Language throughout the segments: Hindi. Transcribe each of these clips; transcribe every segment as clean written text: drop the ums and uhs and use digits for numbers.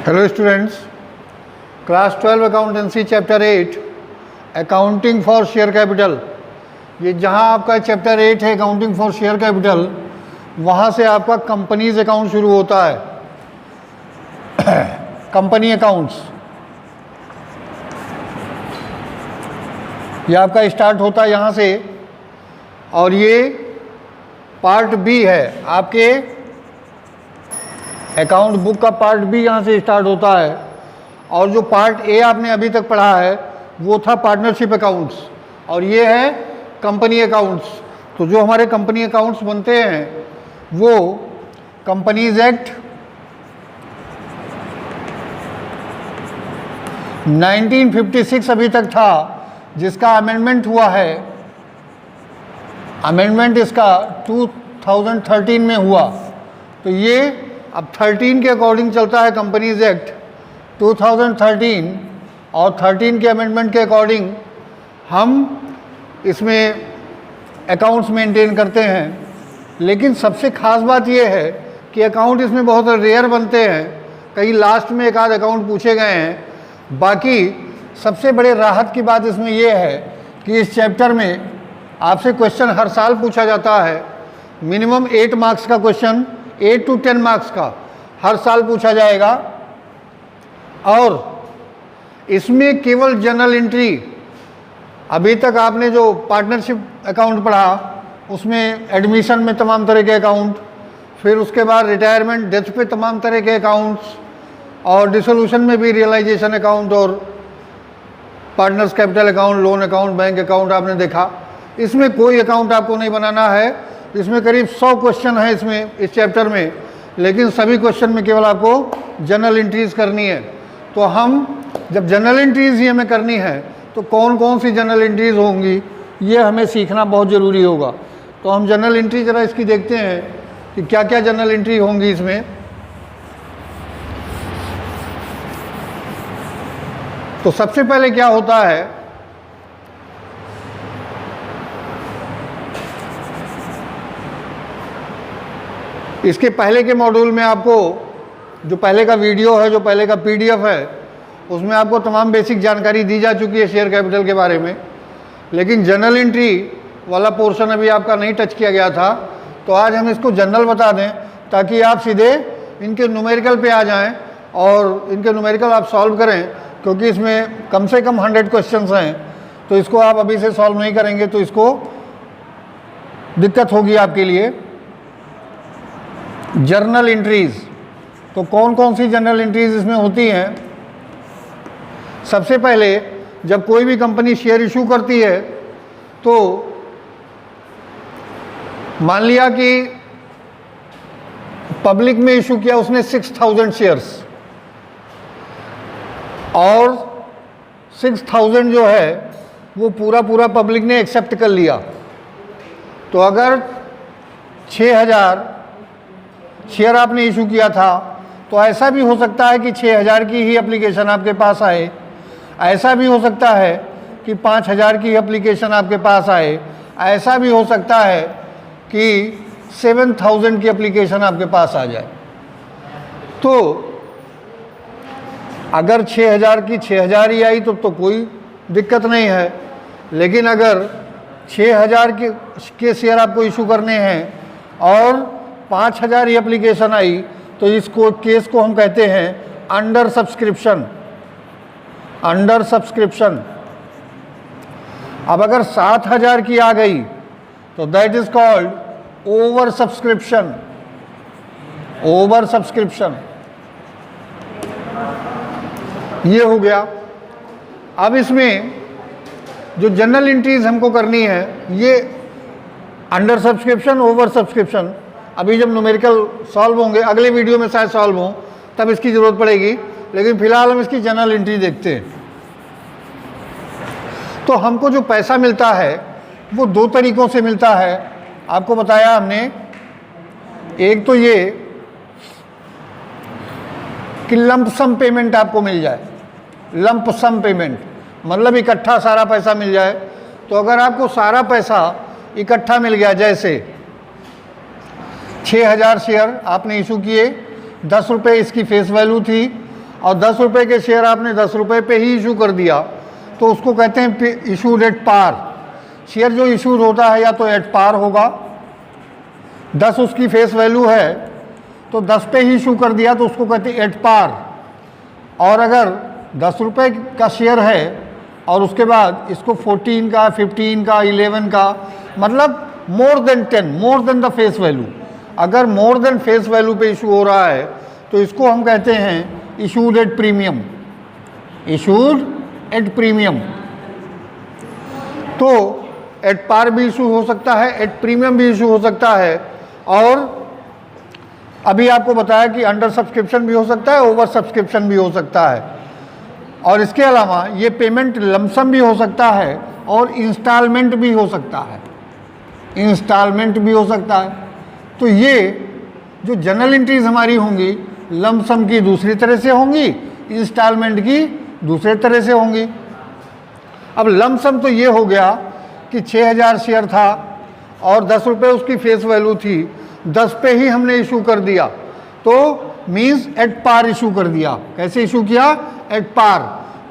Hello students, class 12 accountancy chapter 8 accounting for share capital. ये जहाँ आपका चैप्टर 8 है अकाउंटिंग फॉर शेयर कैपिटल, वहाँ से आपका कंपनीज अकाउंट शुरू होता है। कंपनी अकाउंट्स ये आपका स्टार्ट होता है यहाँ से, और ये पार्ट बी है आपके अकाउंट बुक का। पार्ट बी यहाँ से स्टार्ट होता है, और जो पार्ट ए आपने अभी तक पढ़ा है वो था पार्टनरशिप अकाउंट्स, और ये है कंपनी अकाउंट्स। तो जो हमारे कंपनी अकाउंट्स बनते हैं वो कंपनीज एक्ट 1956 अभी तक था, जिसका अमेंडमेंट हुआ है। अमेंडमेंट इसका 2013 में हुआ। तो ये अब 13 के अकॉर्डिंग चलता है कंपनीज एक्ट 2013, और 13 के अमेंडमेंट के अकॉर्डिंग हम इसमें अकाउंट्स मेंटेन करते हैं। लेकिन सबसे ख़ास बात यह है कि अकाउंट इसमें बहुत रेयर बनते हैं, कहीं लास्ट में एक आध अकाउंट पूछे गए हैं। बाकी सबसे बड़े राहत की बात इसमें यह है कि इस चैप्टर में आपसे क्वेश्चन हर साल पूछा जाता है। मिनिमम 8 मार्क्स का क्वेश्चन, 8 to 10 मार्क्स का हर साल पूछा जाएगा। और इसमें केवल जनरल एंट्री, अभी तक आपने जो पार्टनरशिप अकाउंट पढ़ा उसमें एडमिशन में तमाम तरह के अकाउंट, फिर उसके बाद रिटायरमेंट डेथ पे तमाम तरह के अकाउंट्स, और डिसोल्यूशन में भी रियलाइजेशन अकाउंट और partners capital account, loan account, bank account आपने देखा। इसमें कोई अकाउंट आपको नहीं बनाना है। इसमें करीब 100 क्वेश्चन है इसमें, इस चैप्टर में, लेकिन सभी क्वेश्चन में केवल आपको जनरल एंट्रीज करनी है। तो हम जब जनरल एंट्रीज ही हमें करनी है तो कौन कौन सी जनरल एंट्रीज होंगी ये हमें सीखना बहुत ज़रूरी होगा। तो हम जनरल एंट्री ज़रा इसकी देखते हैं कि क्या क्या जनरल एंट्री होंगी इसमें। तो सबसे पहले क्या होता है, इसके पहले के मॉड्यूल में आपको जो पहले का वीडियो है, जो पहले का पीडीएफ है, उसमें आपको तमाम बेसिक जानकारी दी जा चुकी है शेयर कैपिटल के बारे में। लेकिन जनरल एंट्री वाला पोर्शन अभी आपका नहीं टच किया गया था। तो आज हम इसको जनरल बता दें ताकि आप सीधे इनके न्यूमेरिकल पे आ जाएं और इनके न्यूमेरिकल आप सॉल्व करें, क्योंकि इसमें कम से कम 100 क्वेश्चंस हैं। तो इसको आप अभी से सॉल्व नहीं करेंगे तो इसको दिक्कत होगी आपके लिए। जर्नल एंट्रीज, तो कौन कौन सी जनरल एंट्रीज इसमें होती हैं। सबसे पहले जब कोई भी कंपनी शेयर इशू करती है तो मान लिया कि पब्लिक में इशू किया उसने 6000 शेयर्स, और 6000 जो है वो पूरा पब्लिक ने एक्सेप्ट कर लिया। तो अगर 6000 शेयर आपने इशू किया था तो ऐसा भी हो सकता है कि 6000 की ही एप्लीकेशन आपके पास आए, ऐसा भी हो सकता है कि 5000 की एप्लीकेशन आपके पास आए, ऐसा भी हो सकता है कि 7000 की एप्लीकेशन आपके पास आ जाए। तो अगर 6000 की 6000 ही आई तो कोई दिक्कत नहीं है। लेकिन अगर 6000 के शेयर आपको इशू करने हैं और 5000 ही एप्लीकेशन आई तो इसको केस को हम कहते हैं अंडर सब्सक्रिप्शन। Under subscription. अब अगर 7000 की आ गई तो that is called over subscription. Over subscription ये हो गया। अब इसमें जो जनरल एंट्रीज हमको करनी है ये अंडर सब्सक्रिप्शन, ओवर सब्सक्रिप्शन, अभी जब न्यूमेरिकल सॉल्व होंगे, अगले वीडियो में शायद सॉल्व हों, तब इसकी ज़रूरत पड़ेगी। लेकिन फिलहाल हम इसकी जनरल एंट्री देखते हैं। तो हमको जो पैसा मिलता है वो 2 तरीक़ों से मिलता है, आपको बताया हमने। एक तो ये कि लंप सम पेमेंट आपको मिल जाए। लंप सम पेमेंट मतलब इकट्ठा सारा पैसा मिल जाए। तो अगर आपको सारा पैसा इकट्ठा मिल गया, जैसे 6000 शेयर आपने इशू किए, 10 रुपये इसकी फेस वैल्यू थी, और 10 रुपये के शेयर आपने 10 रुपये पे ही इशू कर दिया, तो उसको कहते हैं इशूड एट पार। शेयर जो इशूड होता है या तो एट पार होगा, 10 उसकी फेस वैल्यू है तो 10 पे ही इशू कर दिया तो उसको कहते हैं एट पार। और अगर 10 रुपये का शेयर है और उसके बाद इसको 14 का, 15 का, 11 का, मतलब more than 10, more than the face value, अगर मोर देन फेस वैल्यू पे इशू हो रहा है तो इसको हम कहते हैं issued at premium, issued at premium. तो एट पार भी इशू हो सकता है, एट प्रीमियम भी इशू हो सकता है, और अभी आपको बताया कि अंडर सब्सक्रिप्शन भी हो सकता है, ओवर सब्सक्रिप्शन भी हो सकता है, और इसके अलावा ये पेमेंट लमसम भी हो सकता है और इंस्टॉलमेंट भी हो सकता है, इंस्टॉलमेंट भी हो सकता है। तो ये जो जनरल एंट्रीज हमारी होंगी, लमसम की दूसरी तरह से होंगी, इंस्टॉलमेंट की दूसरे तरह से होंगी। अब लमसम तो ये हो गया कि 6000 शेयर था और 10 रुपये उसकी फेस वैल्यू थी, 10 पे ही हमने इशू कर दिया, तो मीन्स एट पार इशू कर दिया। कैसे इशू किया? At par.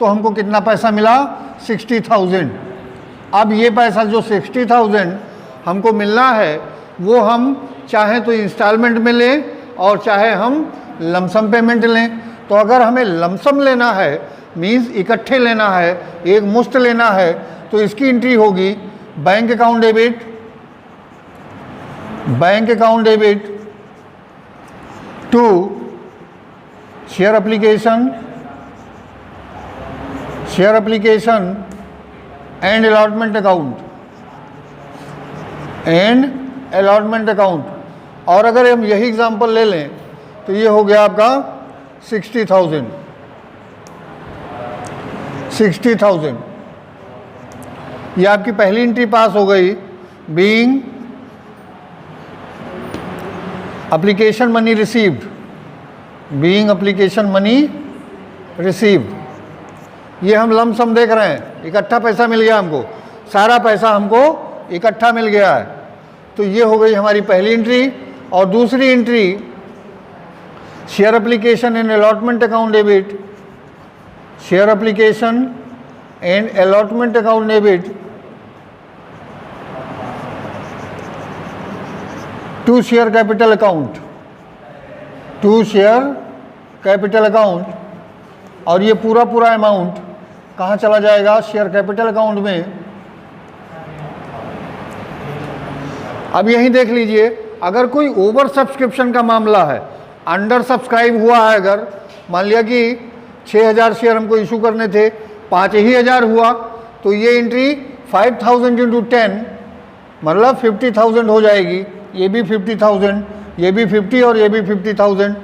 तो हमको कितना पैसा मिला? 60,000। अब ये पैसा जो 60,000 हमको मिलना है वो हम चाहे तो इंस्टॉलमेंट में लें और चाहे हम लमसम पेमेंट लें। तो अगर हमें लमसम लेना है, मीन्स इकट्ठे लेना है, एक मुश्त लेना है, तो इसकी एंट्री होगी bank account debit, bank account debit to share application, share application and allotment account, and allotment account. और अगर हम यही एग्जांपल ले लें तो ये हो गया आपका 60,000, 60,000। ये आपकी पहली एंट्री पास हो गई, being application money received, being application money received. ये हम लमसम देख रहे हैं, इकट्ठा पैसा मिल गया हमको, सारा पैसा हमको इकट्ठा मिल गया है। तो ये हो गई हमारी पहली एंट्री। और दूसरी entry share application and allotment account debit, share application and allotment account debit to share capital account, to share capital account. और ये पूरा पूरा अमाउंट कहाँ चला जाएगा? शेयर कैपिटल अकाउंट में। अब यहीं देख लीजिए, अगर कोई ओवर सब्सक्रिप्शन का मामला है, अंडर सब्सक्राइब हुआ है, अगर मान लिया कि 6000 शेयर हमको इशू करने थे, 5,000 हुआ, तो ये एंट्री 5000 इंटू 10 मतलब 50,000 हो जाएगी। ये भी 50,000, ये भी 50 और ये भी 50,000।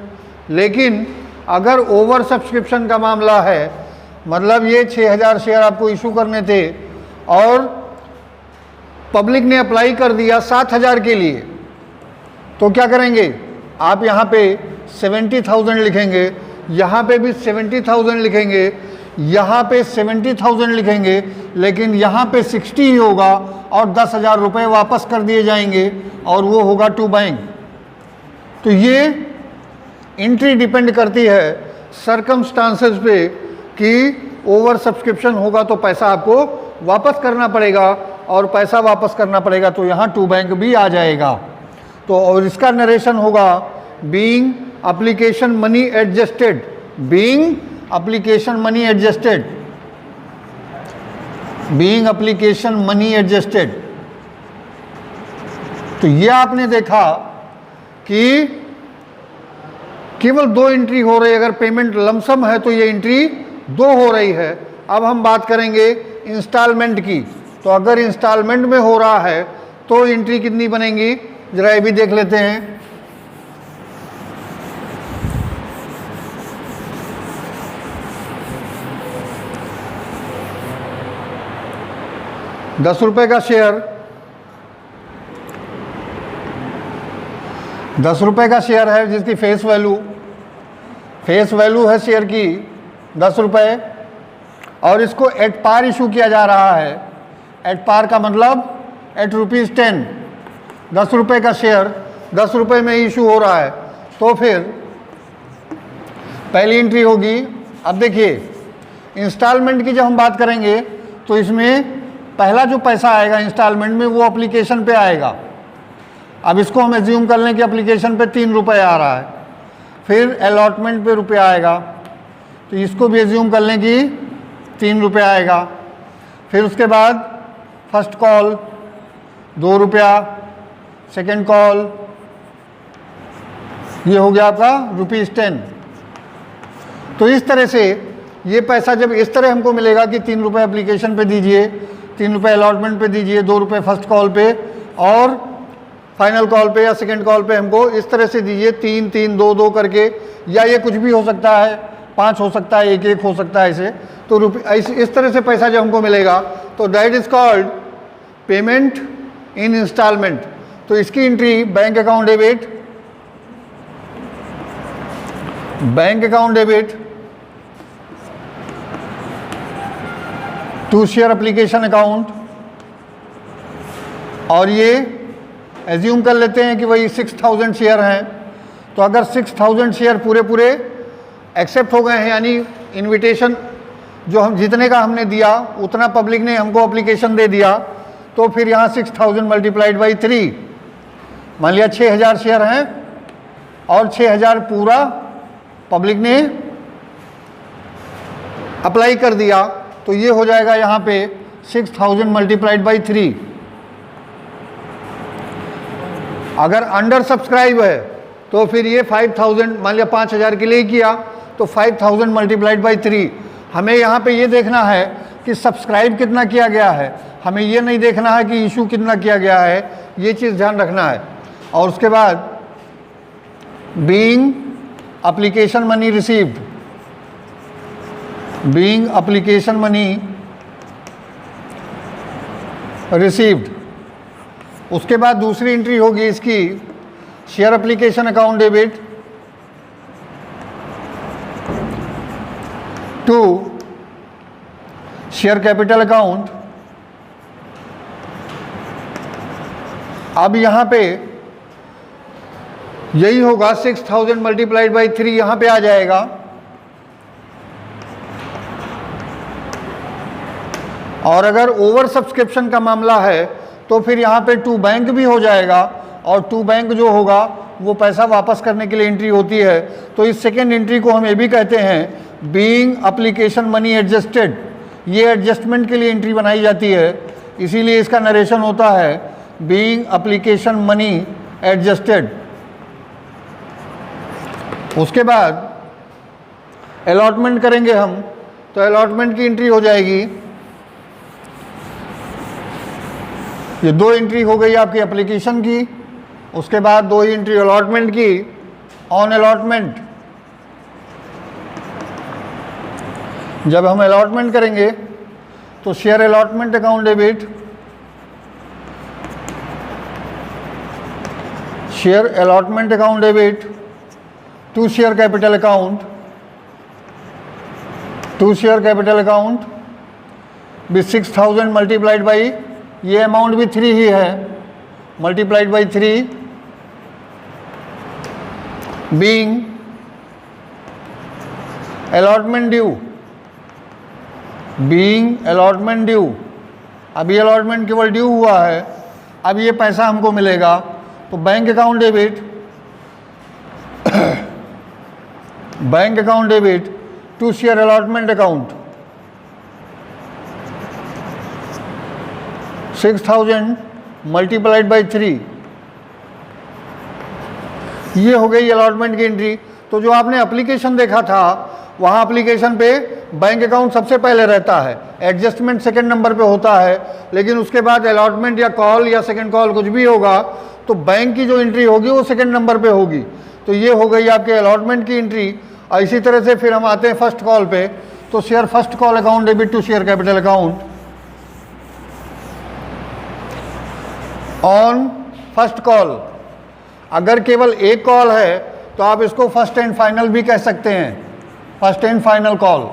लेकिन अगर ओवर सब्सक्रिप्शन का मामला है, मतलब ये 6000 शेयर आपको इशू करने थे और पब्लिक ने अप्लाई कर दिया 7000 के लिए, तो क्या करेंगे? आप यहाँ पे 70,000 लिखेंगे, यहाँ पे भी 70,000 लिखेंगे, यहाँ पे 70,000 लिखेंगे, लेकिन यहाँ पे 60 ही होगा और 10,000 रुपये वापस कर दिए जाएंगे और वो होगा टू बैंक। तो ये एंट्री डिपेंड करती है सरकमस्टांसेस पे कि ओवर सब्सक्रिप्शन होगा तो पैसा आपको वापस करना पड़ेगा, और पैसा वापस करना पड़ेगा तो यहाँ टू बैंक भी आ जाएगा। तो और इसका नरेशन होगा being application money adjusted, being application money adjusted, being application money adjusted. तो ये आपने देखा कि केवल 2 एंट्री हो रही है। अगर पेमेंट लमसम है तो ये एंट्री 2 हो रही है। अब हम बात करेंगे इंस्टॉलमेंट की। तो अगर इंस्टॉलमेंट में हो रहा है तो एंट्री कितनी बनेगी, जरा ये भी देख लेते हैं। ₹10 का शेयर, ₹10 का शेयर है जिसकी फेस वैल्यू है शेयर की ₹10, और इसको एट पार इशू किया जा रहा है। एट पार का मतलब एट ₹10, ₹10 का शेयर ₹10 में इशू हो रहा है। तो फिर पहली एंट्री होगी अब देखिए इंस्टॉलमेंट की जब हम बात करेंगे तो इसमें पहला जो पैसा आएगा इंस्टॉलमेंट में वो एप्लीकेशन पे आएगा। अब इसको हम एज्यूम कर लें कि एप्लीकेशन पे 3 रुपये आ रहा है, फिर अलॉटमेंट पे रुपया आएगा, तो इसको भी एज्यूम कर लें कि 3 रुपये आएगा। फिर उसके बाद फर्स्ट कॉल 2 रुपया, सेकेंड कॉल ये हो गया आपका ₹10। तो इस तरह से ये पैसा जब इस तरह हमको मिलेगा कि 3 रुपये एप्लीकेशन पे दीजिए, 3 रुपये अलॉटमेंट पे दीजिए, 2 रुपये फर्स्ट कॉल पे और फाइनल कॉल पे या सेकेंड कॉल पे हमको इस तरह से दीजिए 3 3 2 2 करके, या ये कुछ भी हो सकता है, 5 हो सकता है, 1 1 हो सकता है ऐसे। तो इस तरह से पैसा जब हमको मिलेगा तो that is called payment in instalment. तो इसकी entry bank account debit, bank account debit to share application account, और ये एज्यूम कर लेते हैं कि वही 6000 शेयर हैं। तो अगर 6000 शेयर पूरे पूरे एक्सेप्ट हो गए हैं, यानी इनविटेशन जो हम जितने का हमने दिया उतना पब्लिक ने हमको एप्लीकेशन दे दिया, तो फिर यहाँ 6000 मल्टीप्लाइड बाई 3, मान लिया 6000 शेयर हैं और 6000 पूरा पब्लिक ने अप्लाई कर दिया, तो ये हो जाएगा यहाँ पे 6000 मल्टीप्लाइड बाई 3। अगर अंडर सब्सक्राइब है तो फिर ये 5000, मान लिया 5000 के लिए ही किया तो 5000 मल्टीप्लाइड बाई 3। हमें यहाँ पे ये देखना है कि सब्सक्राइब कितना किया गया है, हमें ये नहीं देखना है कि इशू कितना किया गया है, ये चीज़ ध्यान रखना है। और उसके बाद being application money received, being application money received, उसके बाद दूसरी एंट्री होगी इसकी share application account debit to share capital account. अब यहाँ पे यही होगा 6000 मल्टीप्लाइड बाई 3 यहाँ पे आ जाएगा, और अगर ओवर सब्सक्रिप्शन का मामला है तो फिर यहाँ पे टू बैंक भी हो जाएगा, और टू बैंक जो होगा वो पैसा वापस करने के लिए एंट्री होती है। तो इस सेकेंड एंट्री को हम ये भी कहते हैं बीइंग एप्लीकेशन मनी एडजस्टेड, ये एडजस्टमेंट के लिए एंट्री बनाई जाती है, इसीलिए इसका नरेशन होता है बीइंग एप्लीकेशन मनी एडजस्टेड। उसके बाद अलॉटमेंट करेंगे हम, तो अलॉटमेंट की एंट्री हो जाएगी, ये 2 एंट्री हो गई आपकी एप्लीकेशन की, उसके बाद 2 ही एंट्री अलॉटमेंट की। ऑन अलॉटमेंट जब हम अलॉटमेंट करेंगे तो share allotment account debit, share allotment account debit to share capital account, to share capital account भी 6000 मल्टीप्लाइड बाई, ये अमाउंट भी 3 ही है, multiplied by 3 being allotment due, being allotment due. अभी अलॉटमेंट केवल ड्यू हुआ है, अब ये पैसा हमको मिलेगा, तो bank account debit, bank account debit to share allotment account 6000 multiplied by 3, ये हो गई अलॉटमेंट की एंट्री। तो जो आपने एप्लीकेशन देखा था वहाँ एप्लीकेशन पे बैंक अकाउंट सबसे पहले रहता है, एडजस्टमेंट सेकंड नंबर पे होता है, लेकिन उसके बाद अलॉटमेंट या कॉल या सेकंड कॉल कुछ भी होगा तो बैंक की जो एंट्री होगी वो सेकंड नंबर पे होगी। तो ये हो गई आपके अलॉटमेंट की एंट्री। और इसी तरह से फिर हम आते हैं फर्स्ट कॉल पे, तो share first call account debit to share capital account on first call. अगर केवल एक कॉल है तो आप इसको फर्स्ट एंड फाइनल भी कह सकते हैं, फर्स्ट एंड फाइनल कॉल,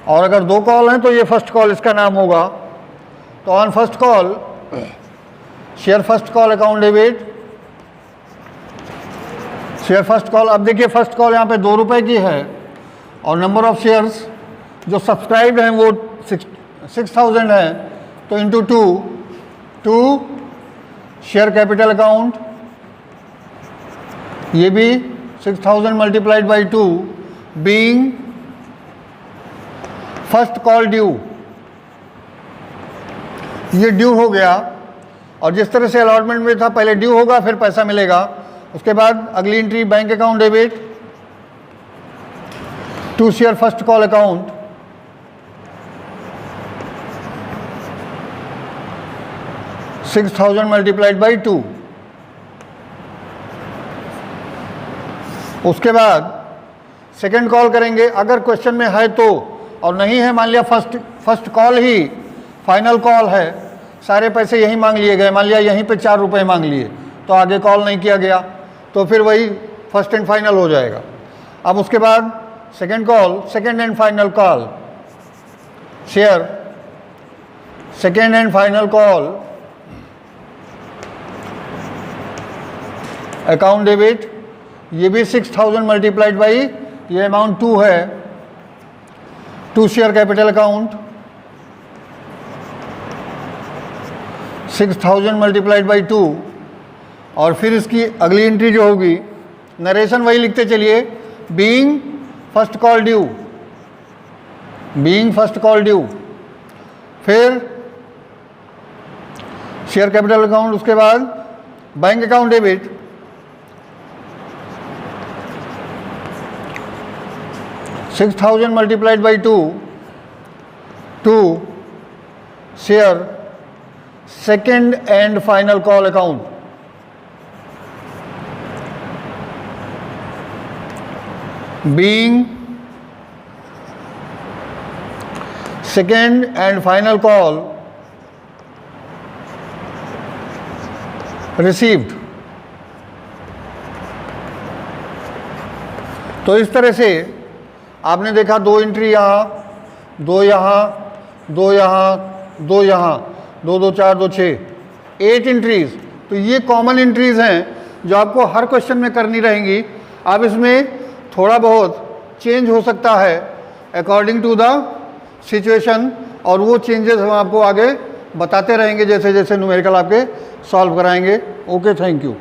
और अगर 2 कॉल हैं तो ये फर्स्ट कॉल इसका नाम होगा। तो on first call share first call account debit, share first call. अब देखिए फर्स्ट कॉल यहाँ पे 2 रुपए की है, और नंबर ऑफ शेयर्स जो सब्सक्राइब्ड हैं वो 6000 है, तो इंटू 2 शेयर कैपिटल अकाउंट, ये भी 6000 multiplied by 2 being first call due, ये ड्यू हो गया। और जिस तरह से अलॉटमेंट में था, पहले ड्यू होगा फिर पैसा मिलेगा, उसके बाद अगली entry bank account debit to share first call account, $6000 multiplied by 2। उसके बाद सेकेंड कॉल करेंगे, अगर क्वेश्चन में है तो, और नहीं है, मान लिया फर्स्ट कॉल ही फाइनल कॉल है, सारे पैसे यहीं मांग लिए गए, मान लिया यहीं पे 4 रुपये मांग लिए, तो आगे कॉल नहीं किया गया, तो फिर वही फर्स्ट एंड फाइनल हो जाएगा। अब उसके बाद second call, second and final call share, second and final call account debit, ये भी 6000 मल्टीप्लाइड बाई ये अमाउंट 2 है, 2 share capital account, 6000 multiplied by 2। और फिर इसकी अगली एंट्री जो होगी, नरेशन वही लिखते चलिए, being first call due, being first call due, फिर शेयर कैपिटल अकाउंट, उसके बाद bank account debit, $6000 multiplied by 2 share second and final call account, being second and final call received. तो इस तरह से आपने देखा 2 एंट्री यहाँ, 2 यहाँ, 2 यहाँ, 2 यहाँ, 2 2 4 2 6, 8 एंट्रीज। तो ये कॉमन एंट्रीज हैं जो आपको हर क्वेश्चन में करनी रहेंगी। अब इसमें थोड़ा बहुत चेंज हो सकता है अकॉर्डिंग टू द सिचुएशन, और वो चेंजेस हम आपको आगे बताते रहेंगे जैसे जैसे न्यूमेरिकल आपके सॉल्व कराएंगे। Okay, thank you.